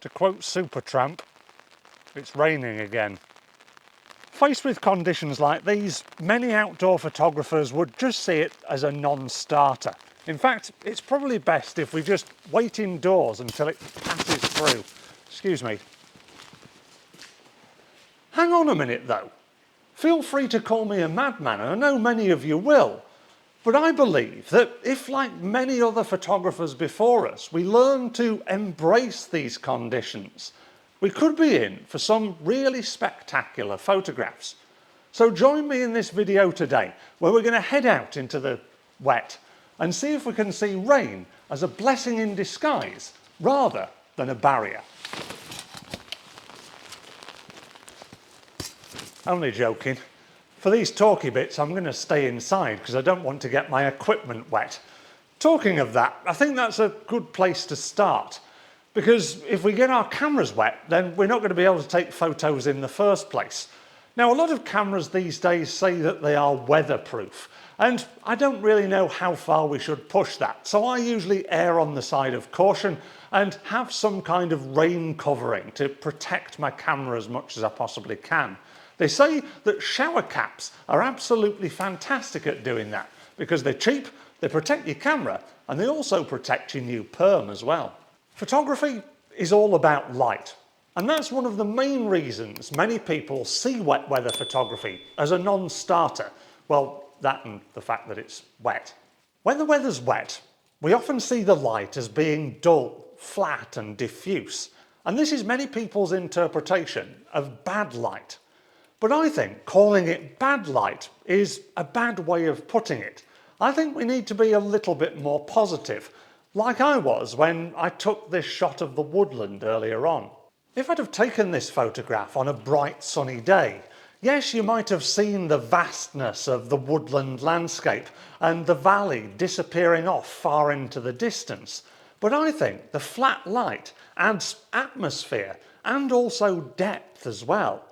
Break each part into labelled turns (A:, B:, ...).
A: To quote Supertramp, it's raining again. Faced with conditions like these, many outdoor photographers would just see it as a non-starter. In fact, it's probably best if we just wait indoors until it passes through. Excuse me. Hang on a minute though. Feel free to call me a madman, and I know many of you will. But I believe that if, like many other photographers before us, we learn to embrace these conditions, we could be in for some really spectacular photographs. So join me in this video today, where we're going to head out into the wet and see if we can see rain as a blessing in disguise rather than a barrier. Only joking. For these talky bits, I'm going to stay inside because I don't want to get my equipment wet. Talking of that, I think that's a good place to start, because if we get our cameras wet, then we're not going to be able to take photos in the first place. Now, a lot of cameras these days say that they are weatherproof, and I don't really know how far we should push that, so I usually err on the side of caution and have some kind of rain covering to protect my camera as much as I possibly can. They say that shower caps are absolutely fantastic at doing that because they're cheap, they protect your camera, and they also protect your new perm as well. Photography is all about light, and that's one of the main reasons many people see wet weather photography as a non-starter. Well, that and the fact that it's wet. When the weather's wet, we often see the light as being dull, flat and diffuse, and this is many people's interpretation of bad light. But I think calling it bad light is a bad way of putting it. I think we need to be a little bit more positive, like I was when I took this shot of the woodland earlier on. If I'd have taken this photograph on a bright sunny day, yes, you might have seen the vastness of the woodland landscape and the valley disappearing off far into the distance. But I think the flat light adds atmosphere and also depth as well.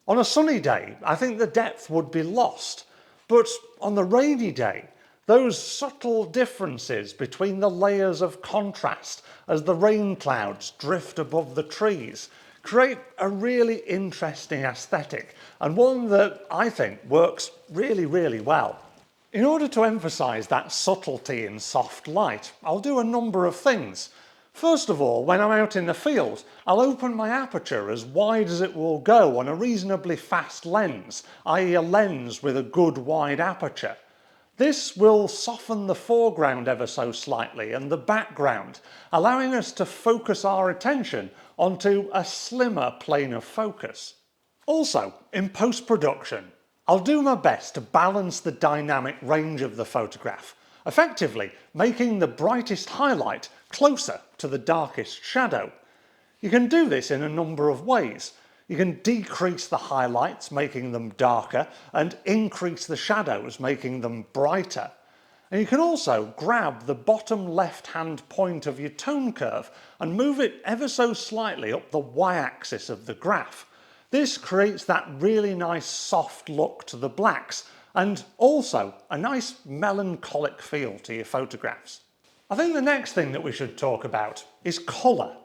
A: On a sunny day, I think the depth would be lost, but on the rainy day, those subtle differences between the layers of contrast as the rain clouds drift above the trees create a really interesting aesthetic, and one that I think works really, really well. In order to emphasise that subtlety in soft light, I'll do a number of things. First of all, when I'm out in the field, I'll open my aperture as wide as it will go on a reasonably fast lens, i.e. a lens with a good wide aperture. This will soften the foreground ever so slightly and the background, allowing us to focus our attention onto a slimmer plane of focus. Also, in post-production, I'll do my best to balance the dynamic range of the photograph, effectively making the brightest highlight closer to the darkest shadow. You can do this in a number of ways. You can decrease the highlights, making them darker, and increase the shadows, making them brighter. And you can also grab the bottom left-hand point of your tone curve and move it ever so slightly up the y-axis of the graph. This creates that really nice soft look to the blacks, and also a nice melancholic feel to your photographs. I think the next thing that we should talk about is colour.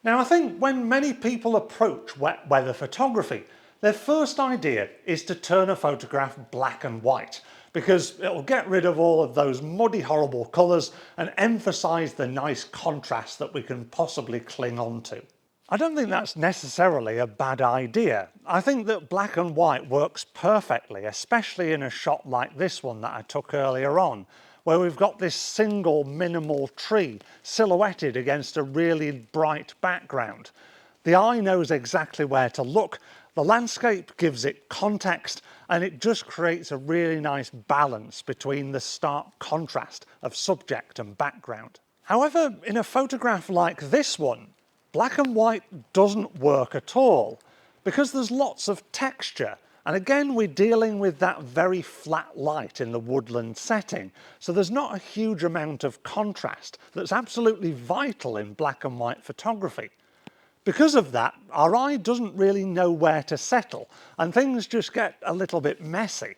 A: Now, I think when many people approach wet weather photography, their first idea is to turn a photograph black and white, because it'll get rid of all of those muddy, horrible colours and emphasise the nice contrast that we can possibly cling on to. I don't think that's necessarily a bad idea. I think that black and white works perfectly, especially in a shot like this one that I took earlier on, where we've got this single minimal tree silhouetted against a really bright background. The eye knows exactly where to look, the landscape gives it context, and it just creates a really nice balance between the stark contrast of subject and background. However, in a photograph like this one, black and white doesn't work at all, because there's lots of texture. And again, we're dealing with that very flat light in the woodland setting, so there's not a huge amount of contrast that's absolutely vital in black and white photography. Because of that, our eye doesn't really know where to settle, and things just get a little bit messy.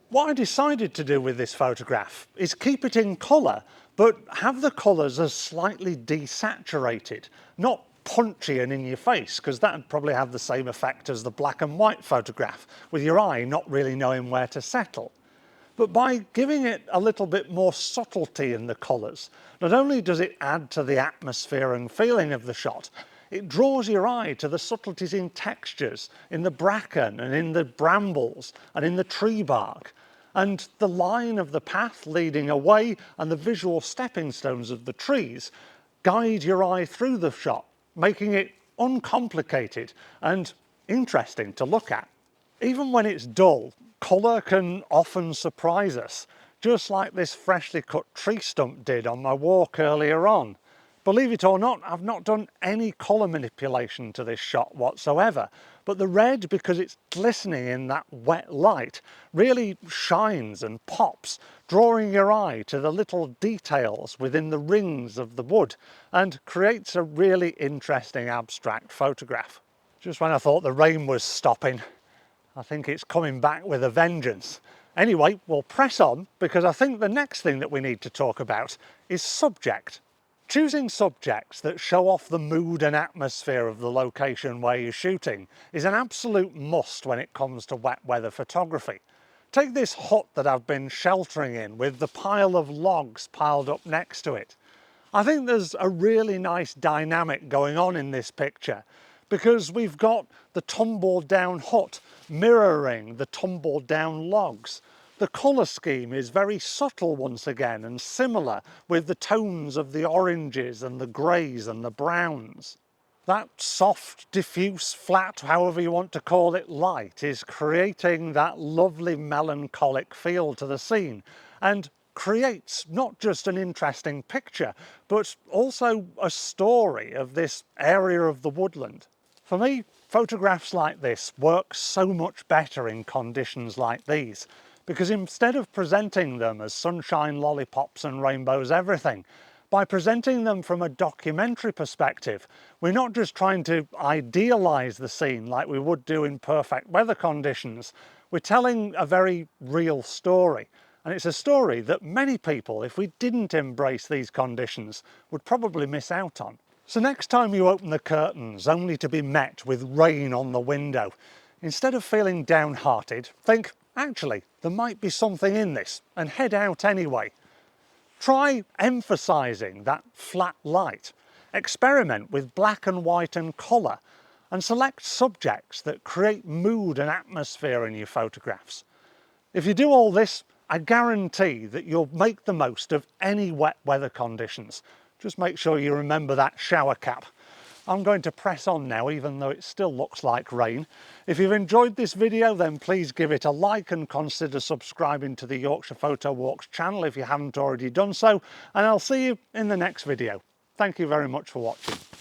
A: What I decided to do with this photograph is keep it in colour, but have the colours as slightly desaturated, not punchy and in your face, because that would probably have the same effect as the black and white photograph, with your eye not really knowing where to settle. But by giving it a little bit more subtlety in the colours, not only does it add to the atmosphere and feeling of the shot, it draws your eye to the subtleties in textures, in the bracken and in the brambles and in the tree bark. And the line of the path leading away and the visual stepping stones of the trees guide your eye through the shot, making it uncomplicated and interesting to look at. Even when it's dull, colour can often surprise us, just like this freshly cut tree stump did on my walk earlier on. Believe it or not, I've not done any colour manipulation to this shot whatsoever, but the red, because it's glistening in that wet light, really shines and pops, drawing your eye to the little details within the rings of the wood and creates a really interesting abstract photograph. Just when I thought the rain was stopping, I think it's coming back with a vengeance. Anyway, we'll press on, because I think the next thing that we need to talk about is subject. Choosing subjects that show off the mood and atmosphere of the location where you're shooting is an absolute must when it comes to wet weather photography. Take this hut that I've been sheltering in with the pile of logs piled up next to it. I think there's a really nice dynamic going on in this picture, because we've got the tumbled down hut mirroring the tumbled down logs. The colour scheme is very subtle once again and similar, with the tones of the oranges and the greys and the browns. That soft, diffuse, flat, however you want to call it, light is creating that lovely melancholic feel to the scene and creates not just an interesting picture, but also a story of this area of the woodland. For me, photographs like this work so much better in conditions like these, because instead of presenting them as sunshine, lollipops and rainbows everything, by presenting them from a documentary perspective, we're not just trying to idealise the scene like we would do in perfect weather conditions, we're telling a very real story. And it's a story that many people, if we didn't embrace these conditions, would probably miss out on. So next time you open the curtains only to be met with rain on the window, instead of feeling downhearted, think, actually, there might be something in this, and head out anyway. Try emphasising that flat light. Experiment with black and white and colour, and select subjects that create mood and atmosphere in your photographs. If you do all this, I guarantee that you'll make the most of any wet weather conditions. Just make sure you remember that shower cap. I'm going to press on now, even though it still looks like rain. If you've enjoyed this video, then please give it a like and consider subscribing to the Yorkshire Photo Walks channel if you haven't already done so, and I'll see you in the next video. Thank you very much for watching.